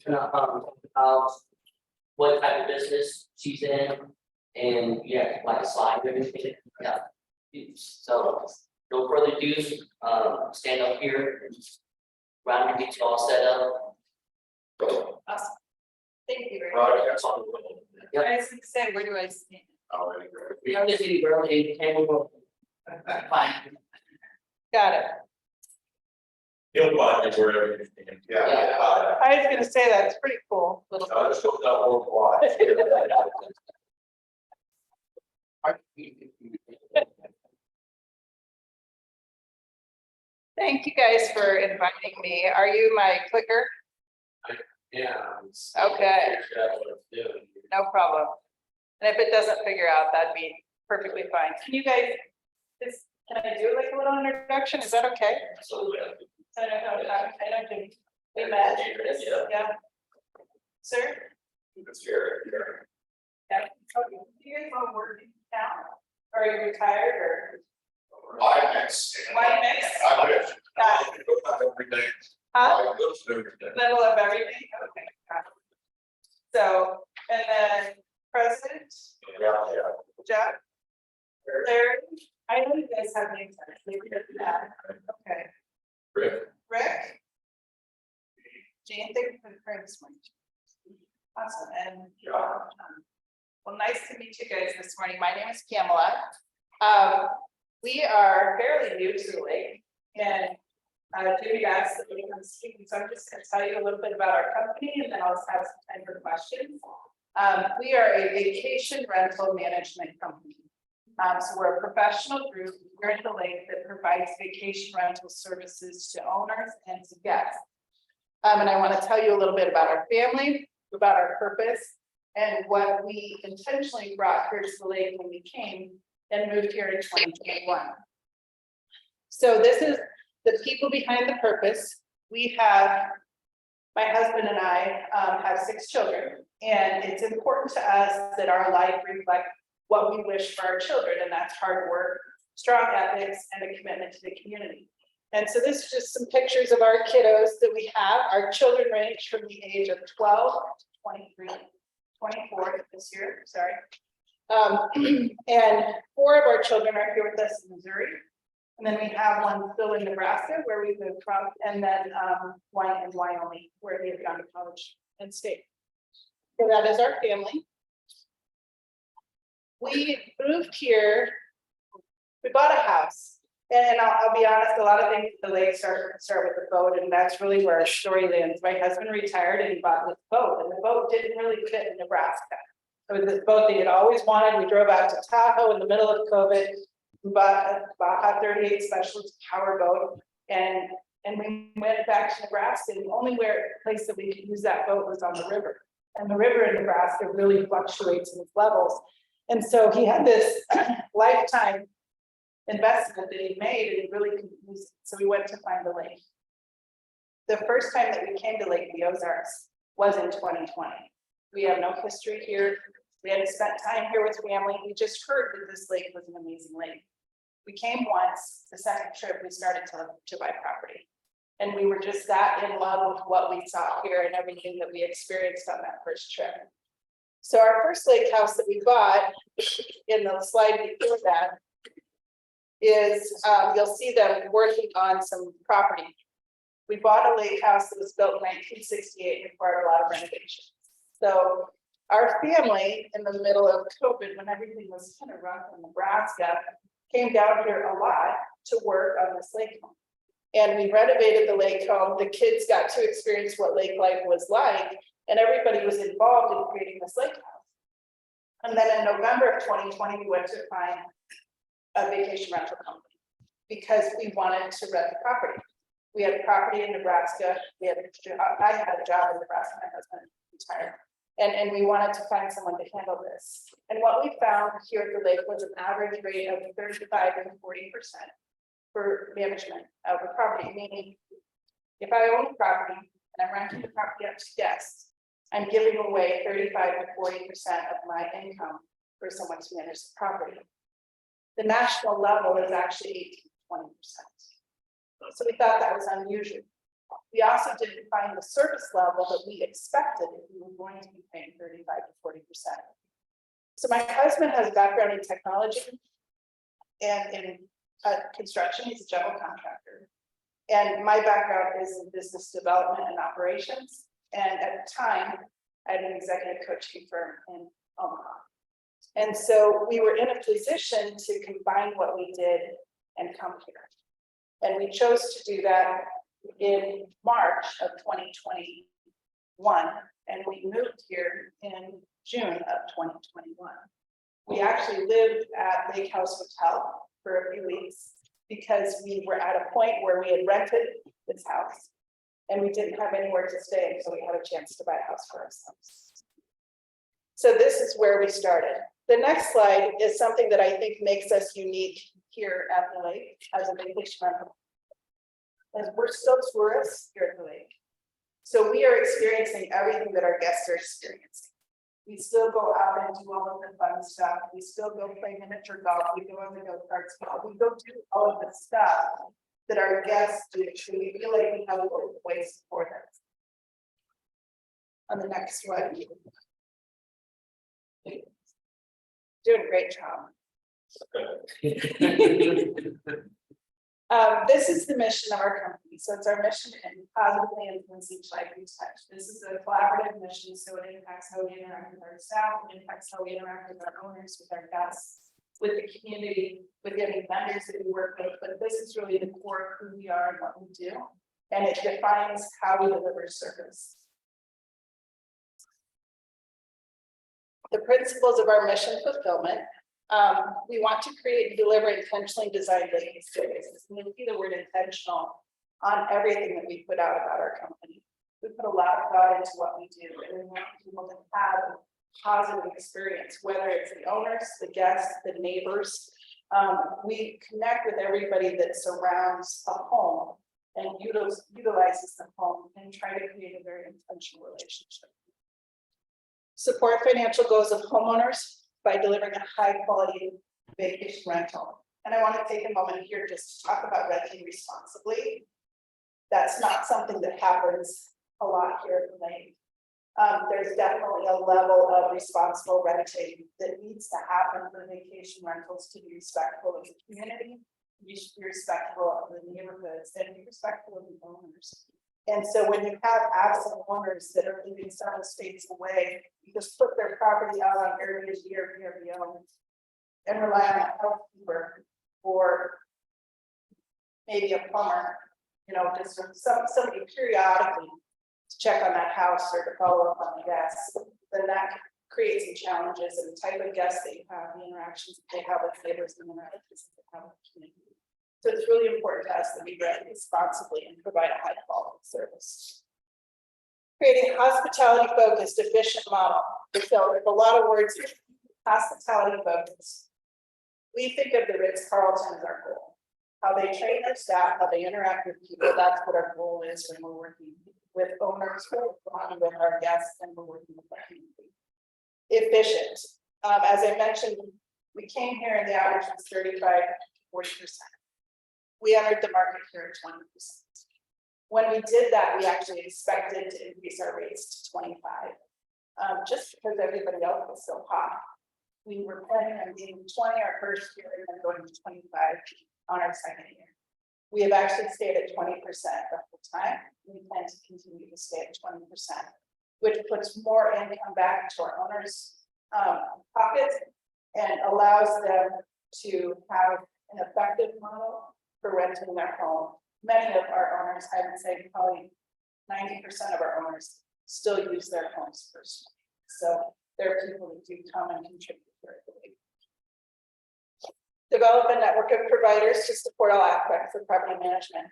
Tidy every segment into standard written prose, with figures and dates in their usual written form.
About what type of business she's in, and yeah, like a slide and everything, yeah. So, no further ado, stand up here, and round and get you all set up. Awesome. Thank you very Right, much. that's all. I was gonna say, where do I stand? We have this city, bro, and we'll fine. Got it. You'll find it wherever you stand. Yeah. I was gonna say, that's pretty cool. Little. I just hope that won't fly. Thank you guys for inviting me. Are you my clicker? Yeah. Okay. No problem. And if it doesn't figure out, that'd be perfectly fine. Can you guys, can I do like a little introduction? Is that okay? Absolutely. I don't do. We met. Yeah. Sir? It's here. Yeah. Okay. Do you guys all work now? Are you retired or? Why mix? Why mix? I wish. Got it. Every day. Huh? I go to every day. Middle of everything? Okay. Got it. So, and then President Yeah. Jeff? Larry? I know you guys have names. Maybe that's that. Okay. Rick. Rick? Jane, thank you for the prayer this morning. Awesome, and well, nice to meet you guys this morning. My name is Pamela. We are fairly new to the lake, and Jimmy asked that we come speak, so I'm just gonna tell you a little bit about our company, and then I'll have some time for questions. We are a vacation rental management company. So we're a professional group here at the lake that provides vacation rental services to owners and to guests. And I want to tell you a little bit about our family, about our purpose, and what we intentionally brought here to the lake when we came and moved here in 2021. So this is the people behind the purpose. We have, my husband and I have 6 children, and it's important to us that our life reflect what we wish for our children, and that's hard work, strong ethics, and a commitment to the community. And so this is just some pictures of our kiddos that we have. Our children range from the age of 12 to 23, 24 this year, sorry. And 4 of our children are here with us in Missouri. And then we have one still in Nebraska where we moved from, and then one in Wyoming where we have gone to college and stayed. So that is our family. We moved here, we bought a house, and I'll be honest, a lot of things at the lake start with the boat, and that's really where our story lands. My husband retired and he bought this boat, and the boat didn't really fit in Nebraska. It was this boat that he had always wanted. We drove out to Tahoe in the middle of COVID. We bought a Baja 38 Specialist power boat, and we went back to Nebraska, and the only place that we could use that boat was on the river. And the river in Nebraska really fluctuates in its levels. And so he had this lifetime investment that he made, and he really couldn't use it. So we went to find the lake. The first time that we came to Lake the Ozarks was in 2020. We have no history here. We hadn't spent time here with family. We just heard that this lake was an amazing lake. We came once. The second trip, we started to buy property. And we were just that in love with what we saw here and everything that we experienced on that first trip. So our first lake house that we bought, in the slide before that, is you'll see them working on some property. We bought a lake house that was built in 1968, required a lot of renovations. So our family, in the middle of COVID, when everything was kind of rough in Nebraska, came down here a lot to work on this lake home. And we renovated the lake home. The kids got to experience what lake life was like, and everybody was involved in creating this lake house. And then in November of 2020, we went to find a vacation rental company because we wanted to rent the property. We had property in Nebraska. I had a job in Nebraska. My husband retired. And we wanted to find someone to handle this. And what we found here at the lake was an average rate of 35 and 40% for management of the property. Meaning, if I own a property and I'm renting the property out to guests, I'm giving away 35 to 40% of my income for someone to manage the property. The national level is actually 18 to 20%. So we thought that was unusual. We also didn't find the service level that we expected if we were going to be paying 35 to 40%. So my husband has a background in technology and in construction. He's a general contractor. And my background is in business development and operations. And at the time, I had an executive coaching firm in Omaha. And so we were in a position to combine what we did and come here. And we chose to do that in March of 2021. And we moved here in June of 2021. We actually lived at Lake House Hotel for a few weeks because we were at a point where we had rented this house and we didn't have anywhere to stay, so we had a chance to buy a house for ourselves. So this is where we started. The next slide is something that I think makes us unique here at the lake as a vacation rental. As we're still tourists here at the lake. So we are experiencing everything that our guests are experiencing. We still go out and do all of the fun stuff. We still go play miniature golf. We go on the go-karts. We go do all of the stuff that our guests do. So we feel like we have a little place for them. On the next one. Doing a great job. This is the mission of our company. So it's our mission to positively influence each life we touch. This is a collaborative mission, so it impacts how we interact with our staff, it impacts how we interact with our owners, with our guests, with the community, with any vendors that we work with. But this is really the core of who we are and what we do. And it defines how we deliver service. The principles of our mission fulfillment. We want to create and deliver intentionally designed lake experiences. And you see the word intentional on everything that we put out about our company. We put a lot of thought into what we do, and we want people to have a positive experience, whether it's the owners, the guests, the neighbors. We connect with everybody that surrounds a home and utilizes the home and try to create a very intentional relationship. Support financial goals of homeowners by delivering a high quality vacation rental. And I want to take a moment here just to talk about renting responsibly. That's not something that happens a lot here at the lake. There's definitely a level of responsible renting that needs to happen for vacation rentals to be respectful of the community, be respectful of the neighborhoods, and be respectful of the owners. And so when you have absent owners that are living several states away, you just put their property out on Airbnb or VRBO and rely on a housekeeper or maybe a plumber, you know, just somebody periodically to check on that house or to follow up on the guests, then that creates some challenges and the type of guests that you have, the interactions that they have with neighbors and the interactions that they have with the community. So it's really important to us that we rent responsibly and provide a high quality service. Creating hospitality focused, efficient model. So there's a lot of words here. Hospitality focused. We think of the Ritz-Carlton as our goal. How they train their staff, how they interact with people, that's what our goal is when we're working with owners, we're working with our guests, and we're working with our community. Efficient. As I mentioned, we came here and the average was 35 to 40%. We entered the market here at 20%. When we did that, we actually expected to increase our rates to 25, just because everybody else was so hot. We were planning on being 20 our first year and then going to 25 on our second year. We have actually stayed at 20% the whole time. We plan to continue to stay at 20%, which puts more income back into our owners' pockets and allows them to have an effective model for renting their home. Many of our owners, I would say probably 90% of our owners still use their homes personally. So there are people that do come and contribute directly. Develop a network of providers to support all aspects of property management.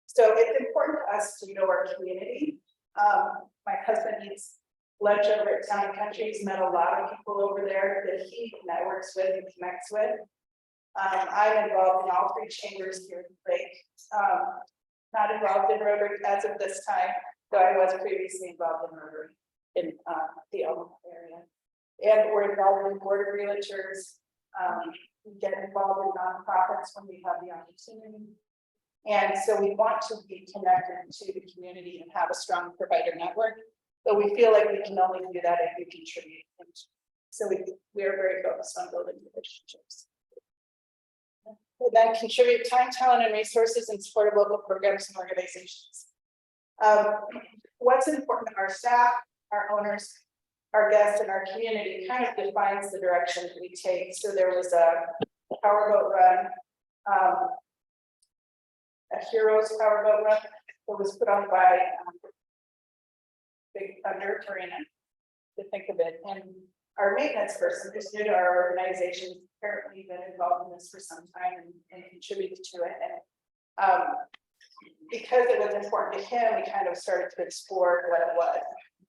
So it's important to us to know our community. My husband eats lunch over at Town and Country. He's met a lot of people over there that he networks with and connects with. I'm involved in all three chambers here at the lake. Not involved in Rotary as of this time, though I was previously involved in Rotary in the Omaha area. And we're involved in board of realtors. We get involved in nonprofits when we have the opportunity. And so we want to be connected to the community and have a strong provider network. But we feel like we can only do that if we contribute. So we are very focused on building relationships. We then contribute time, talent, and resources in support of local programs and organizations. What's important to our staff, our owners, our guests, and our community kind of defines the direction that we take. So there was a powerboat run, a Heroes powerboat run that was put on by Big Thunder Marina, to think of it. And our maintenance person who's new to our organization has apparently been involved in this for some time and contributed to it. And because it was important to him, we kind of started to explore what it was.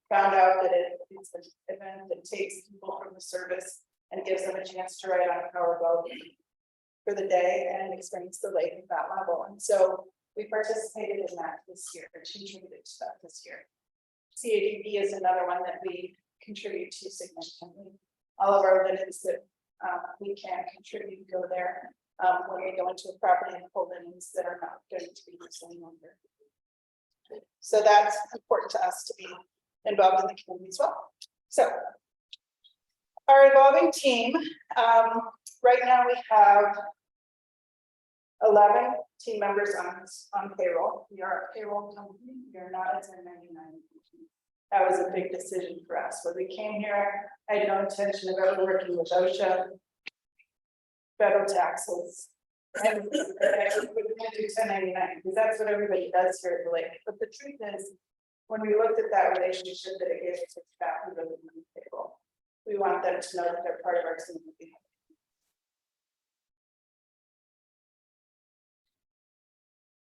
Found out that it's an event that takes people from the service and gives them a chance to ride on a powerboat for the day and experience the lake at that level. And so we participated in that this year, contributed to that this year. CADB is another one that we contribute to significantly. All of our linens that we can contribute go there when we go into a property and pull linens that are not going to be used any longer. So that's important to us to be involved in the community as well. So our evolving team, right now we have 11 team members on payroll. We are a payroll company. We are not a 1099. That was a big decision for us. When we came here, I had no intention of ever working with OSHA, federal taxes, and we can't do 1099 because that's what everybody does here at the lake. But the truth is, when we looked at that relationship that it gives to staff who live in the payroll, we want them to know that they're part of our team.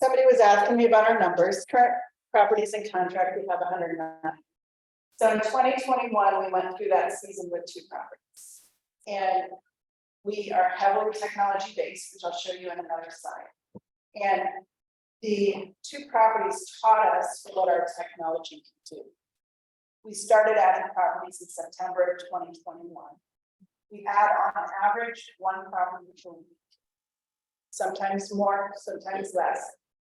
Somebody was asking me about our numbers. Current properties in contract, we have 109. So in 2021, we went through that season with 2 properties. And we are heavily technology based, which I'll show you in another slide. And the 2 properties taught us what our technology can do. We started adding properties in September of 2021. We add on average 1 property per week. Sometimes more, sometimes less.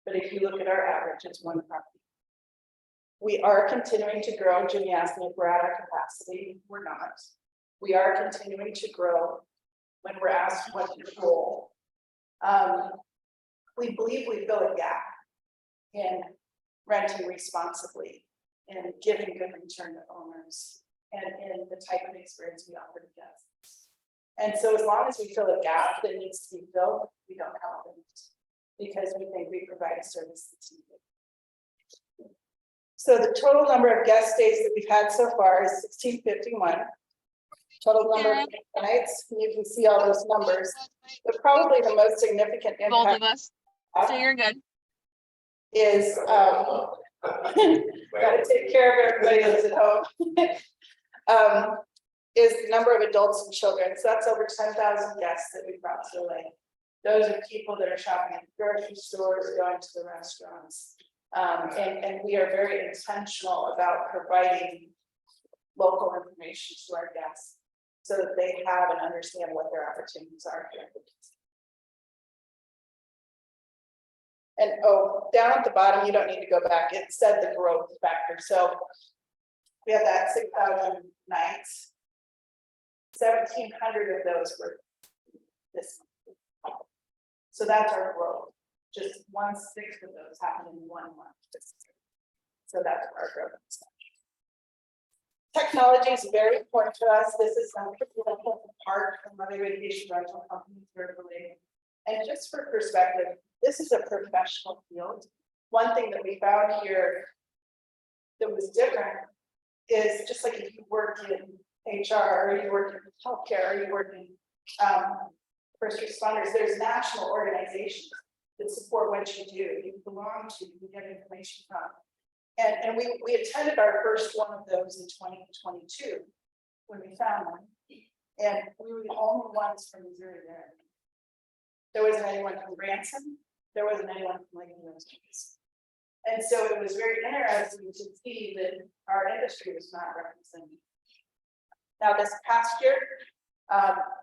But if you look at our average, it's 1 property. We are continuing to grow. Jimmy asked me if we're at our capacity. We're not. We are continuing to grow when we're asked what's your goal. We believe we fill a gap in renting responsibly and giving good return to owners and in the type of experience we offer to guests. And so as long as we fill a gap that needs to be filled, we don't help it because we think we provide a service that's needed. So the total number of guest stays that we've had so far is 1651. Total number of nights, you can see all those numbers, but probably the most significant Both impact of us, so you're good. is gotta take care of everybody that's at home. Is the number of adults and children. So that's over 10,000 guests that we brought to the lake. Those are people that are shopping at grocery stores, going to the restaurants. And we are very intentional about providing local information to our guests so that they have and understand what their opportunities are here. And oh, down at the bottom, you don't need to go back. It said the growth factor. So we have that 6,000 nights. 1,700 of those were this month. So that's our growth. Just 1/6 of those happened in 1 month. So that's our growth. Technology is very important to us. This is something apart from other vacation rental companies virtually. And just for perspective, this is a professional field. One thing that we found here that was different is just like if you work in HR or you work in healthcare or you work in first responders, there's national organizations that support what you do, you belong to, you get information from. And we attended our first one of those in 2022 when we found one. And we were the only ones from Missouri there. There wasn't anyone from Branson, there wasn't anyone from Lake Universities. And so it was very interesting to see that our industry was not represented. Now this past year,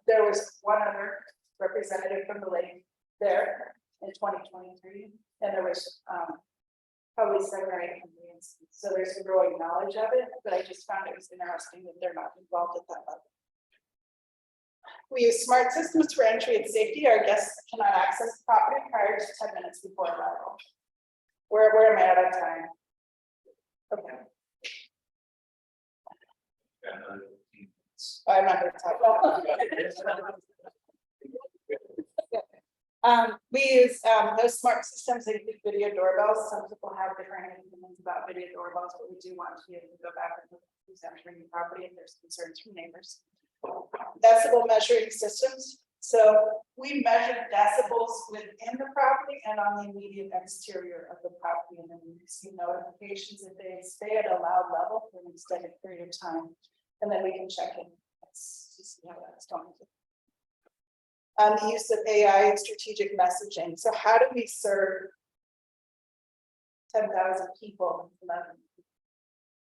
there was one other representative from the lake there in 2023. And there was, probably 7 or 8 communities, so there's a growing knowledge of it, but I just found it was interesting that they're not involved at that level. We use smart systems for entry and safety. Our guests cannot access the property prior to 10 minutes before arrival. Where am I out of time? Okay, I'm not gonna talk about we use those smart systems, they include video doorbells. Some people have different opinions about video doorbells, but we do want to be able to go back and look at who's entering the property if there's concerns from neighbors. Decibel measuring systems. So we measure decibels within the property and on the immediate exterior of the property, and then we receive notifications if they stay at a loud level for an extended period of time, and then we can check in to see how that's going. The use of AI and strategic messaging. So how do we serve 10,000 people?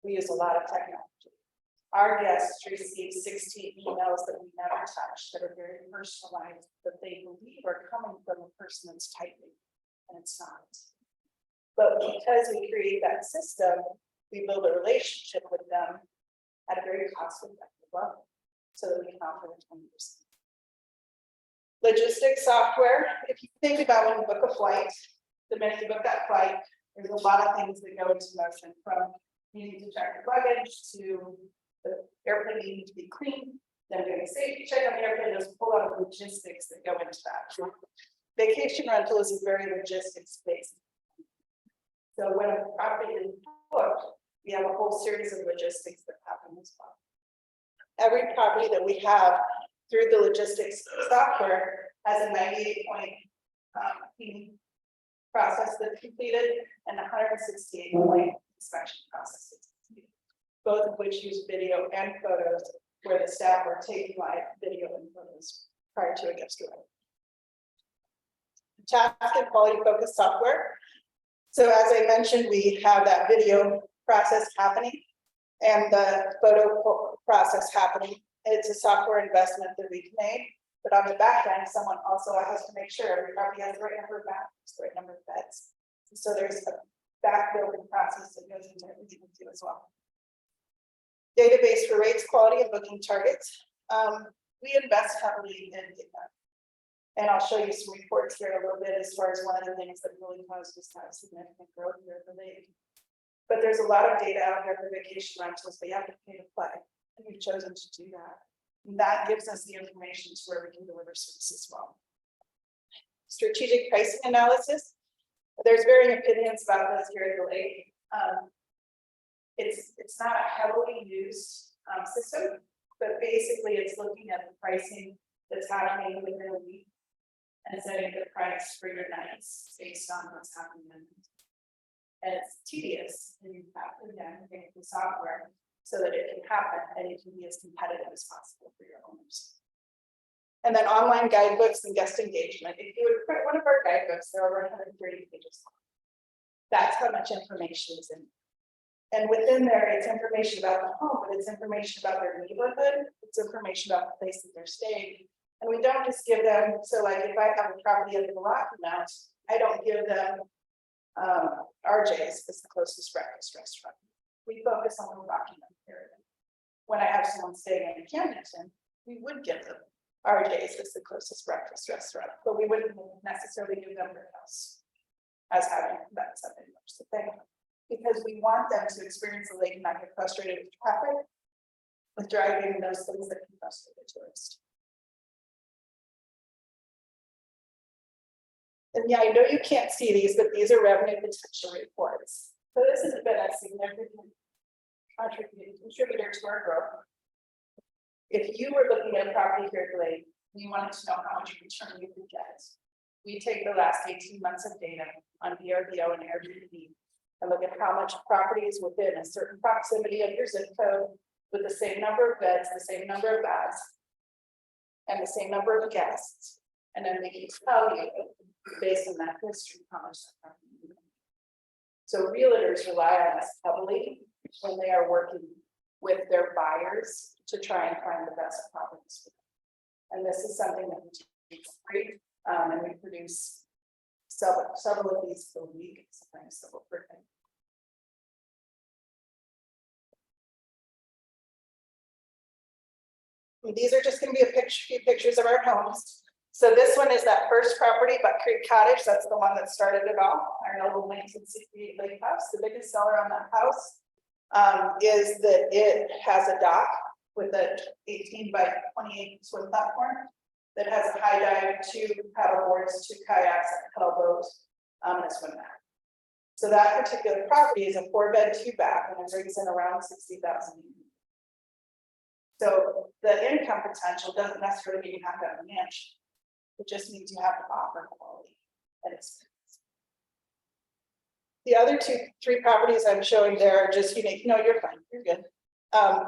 We use a lot of technology. Our guests receive 16 emails that we never touch that are very personalized, that they believe are coming from a person that's typing, and it's not. But because we create that system, we build a relationship with them at a very cost-effective level, so that we can offer them 20%. Logistics software. If you think about when you book a flight, the minute you book that flight, there's a lot of things that go into motion, from needing to check your luggage to the airplane needing to be clean, then doing a safety check on the airplane. There's a whole lot of logistics that go into that. Vacation rental is a very logistics based. So when a property is booked, we have a whole series of logistics that happen as well. Every property that we have through the logistics software has a 98-point process that's completed and 168-point inspection process. Both of which use video and photos, where the staff are taking live video and photos prior to a guest arrival. Task and quality focused software. So as I mentioned, we have that video process happening and the photo process happening. It's a software investment that we've made, but on the back end, someone also has to make sure every property has the right number of bathrooms, the right number of beds. So there's a back building process that goes into everything we do as well. Database for rates, quality, and booking targets. We invest heavily in data. And I'll show you some reports here in a little bit as far as one of the things that really caused us to have significant growth here at the lake. But there's a lot of data out there for vacation rentals, but you have to pay to play. And we've chosen to do that. And that gives us the information to where we can deliver services well. Strategic pricing analysis. There's varying opinions about this here at the lake. It's not a heavily used system, but basically it's looking at the pricing that's happening within a week and setting the price for your nights based on what's happening. And it's tedious, and you have to again make the software so that it can happen and it can be as competitive as possible for your owners. And then online guidebooks and guest engagement. If you would print one of our guidebooks, they're over 130 pages long. That's how much information is in. And within there, it's information about the home, but it's information about their neighborhood. It's information about the place that they're staying. And we don't just give them, so like if I have a property in the Rocky Mountains, I don't give them RJ's as the closest breakfast restaurant. We focus on the Rocky Mountain area. When I have someone staying in Camdenton, we would give them RJ's as the closest breakfast restaurant, but we wouldn't necessarily give them their house as having that something much to think. Because we want them to experience the lake and not get frustrated with traffic, with driving, and those things that can frustrate the tourist. And yeah, I know you can't see these, but these are revenue potential reports. So this has been a significant contributor to our growth. If you were looking at a property here at the lake, you wanted to know how much return you could get. We take the last 18 months of data on VRBO and Airbnb and look at how much property is within a certain proximity of your zip code with the same number of beds, the same number of baths, and the same number of guests. And then we can tell you based on that history, how much that property is. So realtors rely on us heavily when they are working with their buyers to try and find the best properties for them. And this is something that we take free, and we produce several of these per week, sometimes several per day. And these are just gonna be few pictures of our homes. So this one is that first property, Buck Creek Cottage, that's the one that started it all, our noble 1968 lake house. The biggest seller on that house is that it has a dock with a 18 by 28 swim platform that has a high dive, 2 paddle boards, 2 kayaks, and a pedal boat, and a swim mat. So that particular property is a 4-bed, 2-bath, and it brings in around 60,000. So the income potential doesn't necessarily mean you have to have a mansion. It just means you have to offer quality and experience. The other 3 properties I'm showing there are just unique. No, you're fine, you're good.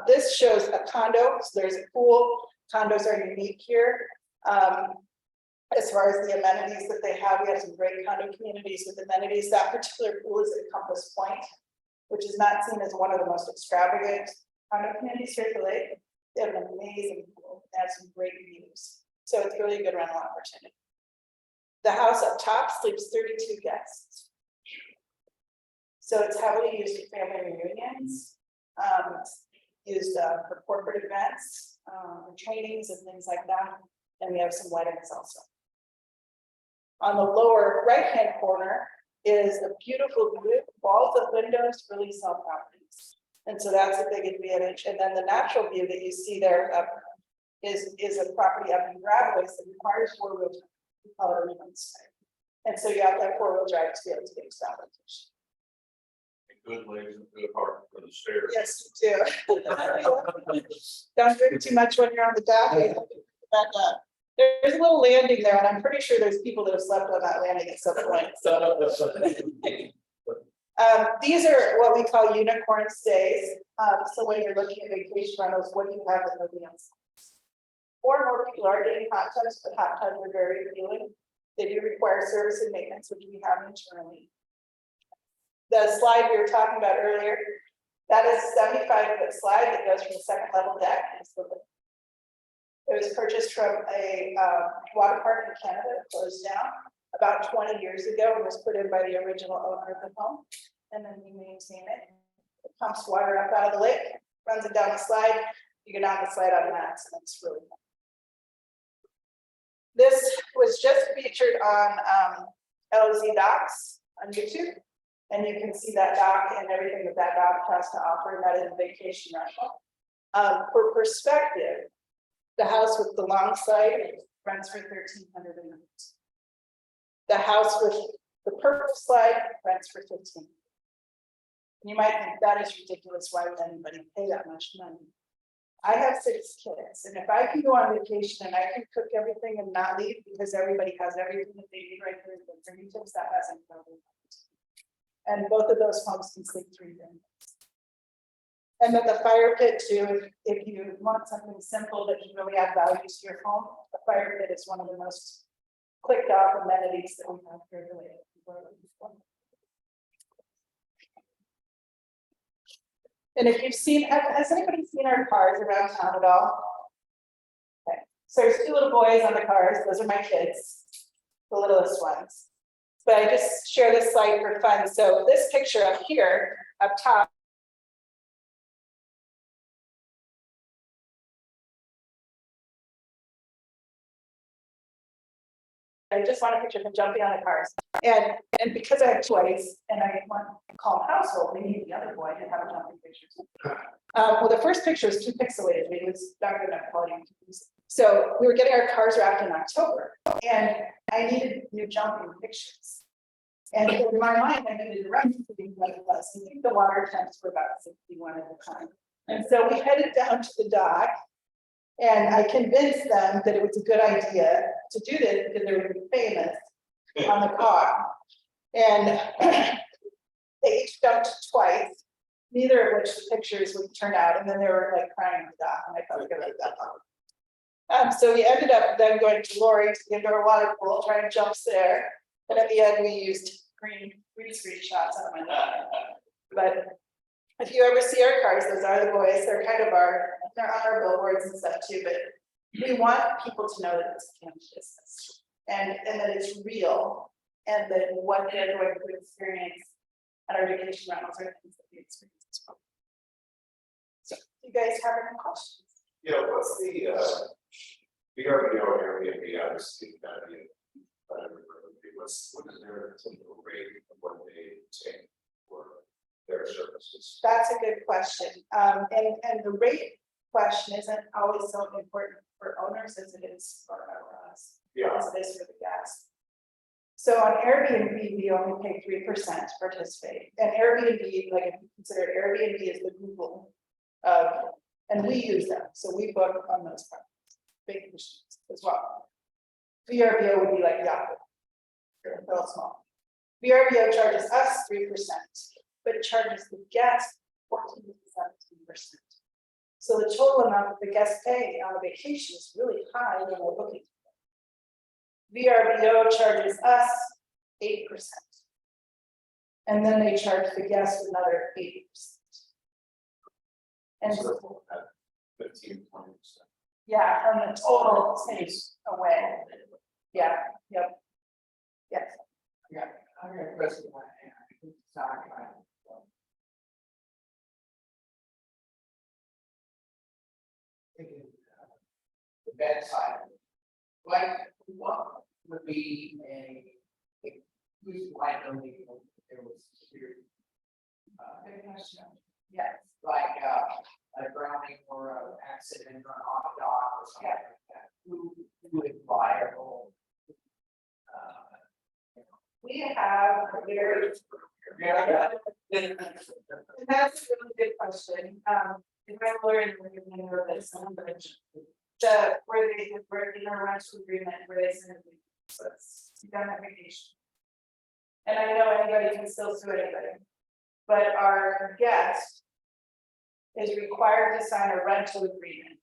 This shows a condo, so there's a pool. Condos are unique here. As far as the amenities that they have, we have some great condo communities with amenities. That particular pool is at Compass Point, which is not seen as one of the most extravagant condo communities here at the lake. They have an amazing pool, they have some great views. So it's really a good rental opportunity. The house up top sleeps 32 guests. So it's heavily used for family reunions, used for corporate events, trainings and things like that. And we have some weddings also. On the lower right-hand corner is a beautiful view. Walls of windows really sell properties. And so that's a big advantage. And then the natural view that you see there is a property up in Gravelly that requires 4-wheel drive. And so you have that 4-wheel drive to be able to get established. Good legs and good heart for the stairs. Yes, you do. Don't drink too much when you're on the dock. You have to back up. There's a little landing there, and I'm pretty sure there's people that have slept on that landing at some point. So. These are what we call unicorn stays. So when you're looking at vacation rentals, what do you have that nobody else has? More and more people are getting hot tubs, but hot tubs are very appealing. They do require service and maintenance, which we have internally. The slide we were talking about earlier, that is a 75-foot slide that goes from the 2nd level deck. It was purchased from a water park in Canada, it closed down about 20 years ago and was put in by the original owner of the home. And then we maintain it. It pumps water up out of the lake, runs it down the slide. You go down the slide on mats, and it's really fun. This was just featured on LZ Docs on YouTube. And you can see that dock and everything that that dock has to offer, and that is a vacation rental. For perspective, the house with the long side rents for $1,300 a night. The house with the purple slide rents for $15. You might think that is ridiculous. Why would anybody pay that much money? I have 6 kids, and if I can go on vacation and I can cook everything and not leave because everybody has everything that they need right there at their fingertips, that has incredible. And both of those homes can sleep 3 rooms. And then the fire pit too, if you want something simple that can really add value to your home, the fire pit is one of the most clicked off amenities that we have here at the lake. And if you've seen, has anybody seen our cars around town at all? Okay, so there's 2 little boys on the cars, those are my kids, the littlest ones. But I just share this slide for fun. So this picture up here, up top. I just want a picture of them jumping on the cars. And because I have boys and I want to call household, we need the other boy to have a jumping picture. Well, the first picture is too pixelated. It was not good enough quality. So we were getting our cars wrapped in October, and I needed new jumping pictures. And in my mind, I needed to run to be like this. I think the water temps were about 61 at the time. And so we headed down to the dock, and I convinced them that it was a good idea to do this because they were going to be famous on the car. And they each jumped twice, neither of which the pictures would turn out. And then they were like crying on the dock, and I thought we could write that down. So we ended up then going to Lori to the indoor water pool, trying jumps there. And at the end, we used green screen shots on my dog. But if you ever see our cars, those are the boys. They're kind of they're on our billboards and stuff too. But we want people to know that it's a family business and that it's real And then what they're going to experience at our vacation rentals are things that we experience as well. So, do you guys have any questions? Yeah, what's the VRBO Airbnb, obviously, that be. What is their typical rate of what they take for their services? That's a good question. And the rate question isn't always so important for owners as it is for us. Yeah. As it is for the guests. So on Airbnb, we only pay 3% to participate. And Airbnb, like if you consider Airbnb is the Google and we use them, so we book on those properties, big machines as well. VRBO would be like Yahoo. They're real small. VRBO charges us 3%, but it charges the guest 14 to 17%. So the total amount that the guests pay on a vacation is really high when we're booking. VRBO charges us 8%. And then they charge the guests another 8%. And So, 15, 20%. yeah, from the total takes away. Yeah, yep. Yes. Yeah, I got a question on that. Sorry, thinking, the bedside. Like, what would be who's liability if there was security? Good question. Yes. Like, a drowning or an accident or on a dock or something like that. Who would liable? We have a very. And that's a really good question. If I'm a lawyer, I'm going to know this, where they were in our rental agreement, where they said, so it's indemnification. And I know anybody can still sue anybody, but our guest is required to sign a rental agreement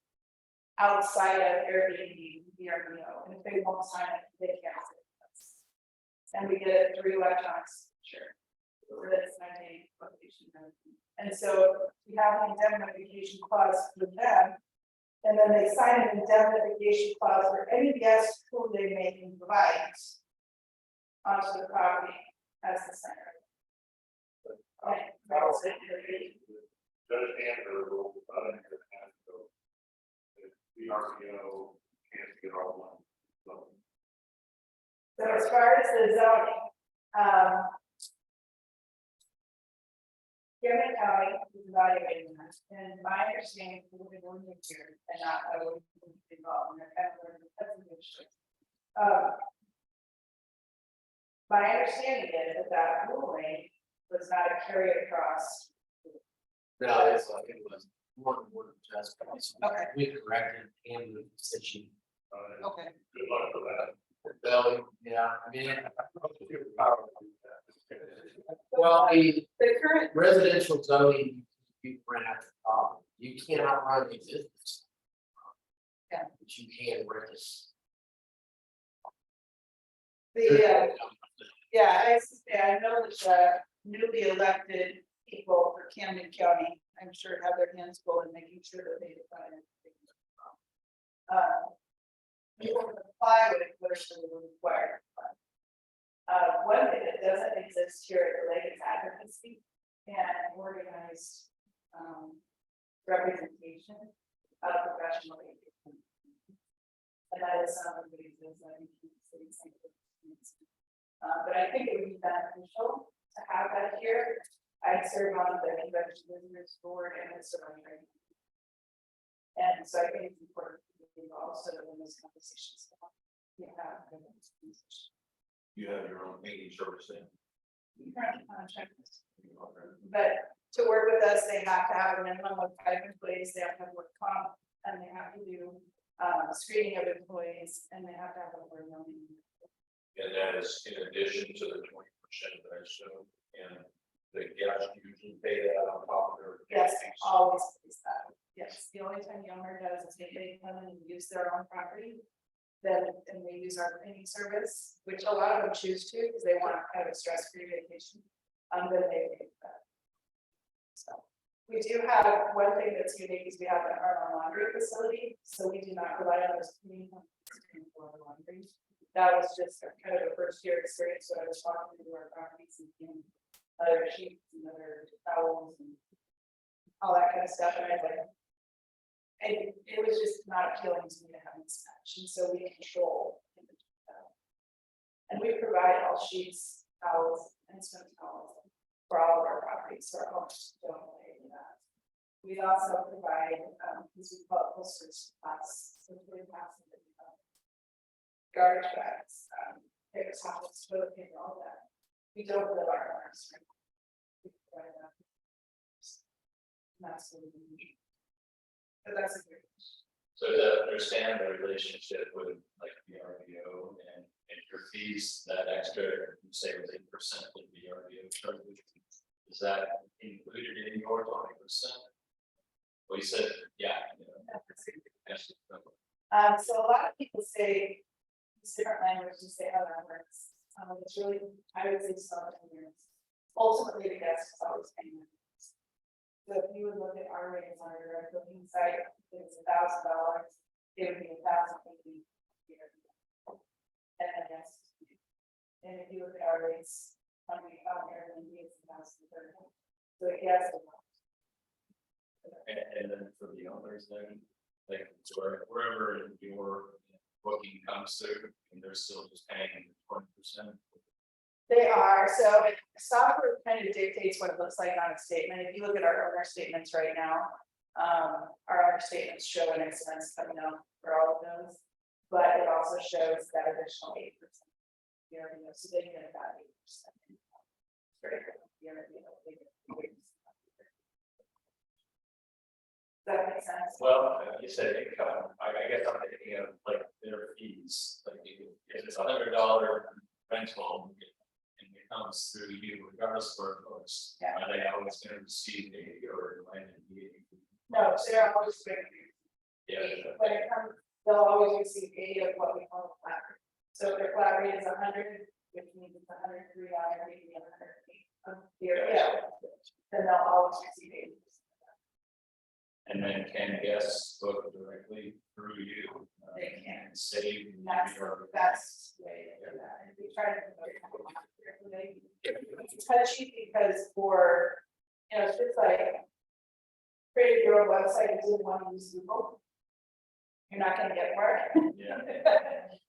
outside of Airbnb, VRBO, and if they won't sign it, they can't sue us. And we get it through electronic signature. For this 9-day location. And so we have an indemnification clause with them. And then they sign an indemnification clause for any guest who they may invite onto the property as the center. Right. Judge Amber will, the RPO can't get all one. So as far as the zoning, Cameron County is evaluating that, and my understanding is we're going to here and not, I will be involved in that, that's a good choice. My understanding is that ruling was not a carry across. No, it's like it was more than one just. Okay. We corrected and the decision. Okay. Good luck for that. So, yeah, I mean. Well, the current. residential zoning, you rent out the property, you cannot run the business. Yeah. But you can rent this. I know that the newly elected people for Camden County, I'm sure have their hands full in making sure that they define everything. You will comply with what is required. One thing that doesn't exist here at the lake is advocacy and organized representation of professional agency. And that is some of the reasons that we keep saying. But I think it would be beneficial to have that here. I serve on the convention visitors board and the survey. And so I think it's important to be involved so that when those conversations come up, we have. You have your own meeting service then. Current contract. But to work with us, they have to have a minimum of 5 employees, they have to have work comp, and they have to do screening of employees, and they have to have over 1 million. And that is in addition to the 20% that I assume, and the guests usually pay that on top of their. Yes, always is that. Yes, the only time the owner does is if they come in and use their own property. Then, and they use our cleaning service, which a lot of them choose to, because they want to have a stress-free vacation. Then they pay for that. So, we do have one thing that's unique is we have our laundry facility, so we do not rely on those cleaning companies for our laundry. that was just a kind of a first year experience, so I was talking to our properties and getting other sheets and other towels and all that kind of stuff, and I was like, and it was just not appealing to me to have this match, and so we control. And we provide all sheets, towels, and swim towels for all of our properties, so our owners don't pay for that. We also provide, because we call it posters class, so we have some garbage bags, paper towels, toilet paper, all that. We don't live our owners. We provide that. And that's what we need. But that's a great. So to understand the relationship with like the RVO and your fees, that extra, you say was 8% of the RVO charges. Is that included in your 20%? Well, you said, yeah. Yes. So a lot of people say these different languages, say how that works. It's really, I would say something. Ultimately, the guest is always paying. So if you would look at our rates on your direct booking site, it was $1,000, it would be $1,080 here. And then yes. And if you look at our rates on the Airbnb, it's $1,030. So yes. And then for the owners, then, like, wherever your booking comes through, and they're still just paying 20%. They are, so software kind of dictates what it looks like on a statement. If you look at our owner statements right now, our owner statements show an expense coming out for all of those. But it also shows that additional 8%. So they get about 8%. Very good. Does that make sense? Well, you said income, I guess I'm thinking of like their fees, like if it's $100 rental. And it comes through you regardless of where it goes. Yeah. Are they always gonna receive a or land and No, they're always going to. Yeah. When it comes, they'll always receive 80 of what we call a flat rate. So if their flat rate is 100, which means it's 103 on maybe 108. Yeah, then they'll always receive 80%. And then can guests book directly through you? They can. And save. And that's the best way to do that. And we try to. It's touchy because for, it's just like create your own website and didn't want to use Google. You're not gonna get more. Yeah.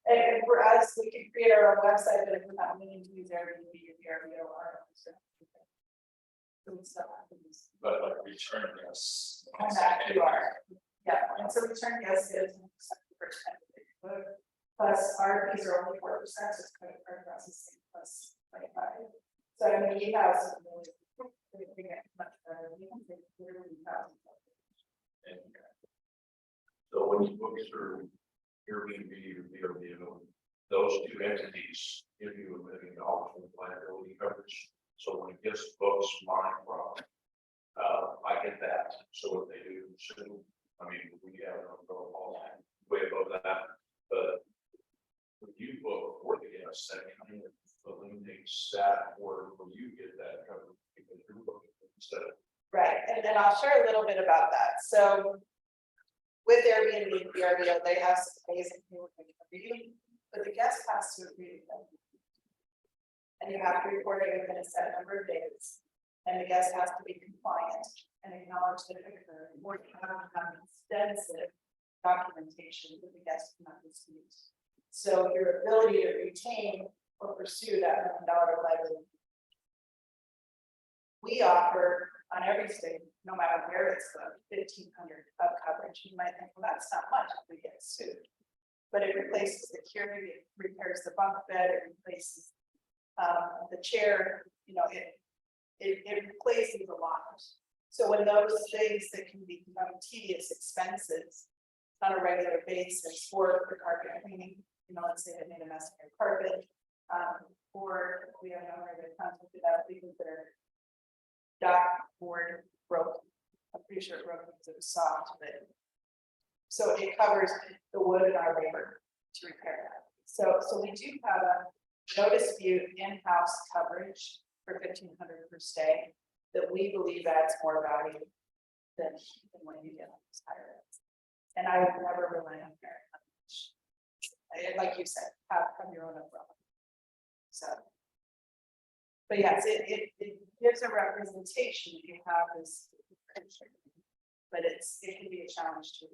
And for us, we can create our own website, but if we're not willing to use Airbnb or Airbnb or. So we still have to use. But like return guests. Come back to our, yeah, and so return guest is 70%. Plus our fees are only 4%, so it's credit card processing plus 25. So I mean, you have some really, we get much better. We can take literally thousands of And so when you book through Airbnb or VRBO, those two entities give you $1 million in liability coverage. So when it gets books my property, I get that. So what they do, I mean, we have all way above that, but when you book for the guests, that kind of eliminates that, or will you get that covered because you're booking instead of. Right, and then I'll share a little bit about that. So with Airbnb and VRBO, they have some amazing people who can review, but the guest has to agree with them. And you have to report it within a set number of days, and the guest has to be compliant and acknowledge that it occurred, or you have to have extensive documentation that the guest cannot dispute. So your ability to retain or pursue that $1 million liability. We offer on every state, no matter where it's from, 1,500 of coverage. You might think, well, that's not much if we get sued. But it replaces the security, it repairs the bunk bed, it replaces the chair, it replaces a lot. So when those things that can become tedious expenses on a regular basis for the carpet cleaning, let's say they made a mess of your carpet, or we have no regular contact about because their dock board broke. I'm pretty sure it broke because it was soft, but so it covers the wood and our labor to repair that. So we do have a no dispute in-house coverage for $1,500 per stay that we believe adds more value than when you get on these higher rates. And I would never rely on American. And like you said, have your own umbrella. So. But yes, it gives a representation, if you have this. But it can be a challenge to.